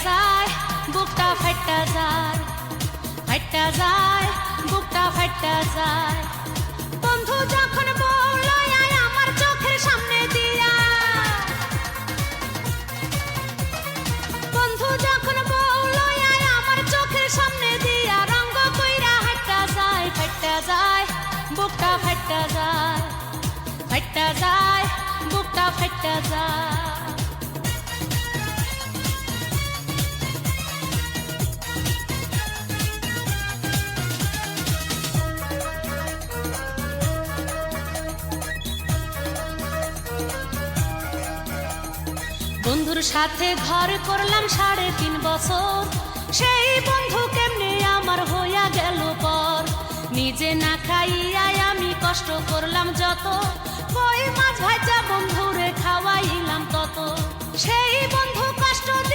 যায়, বুকটা ফাইটা যায়, ফাইটা যায়, বুকটা ফাইটা যায়। বন্ধু যখন বলল আয় আমার চোখের সামনে দিয়া, বন্ধু যখন বলল আয় আমার চোখের সামনে দিয়া, রঙ্গ কইরা হাইটা যায়, ফাইটা যায়, বুকটা ফাইটা যায়, ফাইটা যায়, বুকটা ফাইটা যায়। বন্ধুর সাথে ঘর করলাম 3.5 বছর, সেই বন্ধু কেমনে আমার হইয়া গেল পর। নিজে না খাইয়া আমি কষ্ট করলাম যত, কই মাছ ভাজা বন্ধুরে খাওয়াইলাম তত। সেই বন্ধু কষ্ট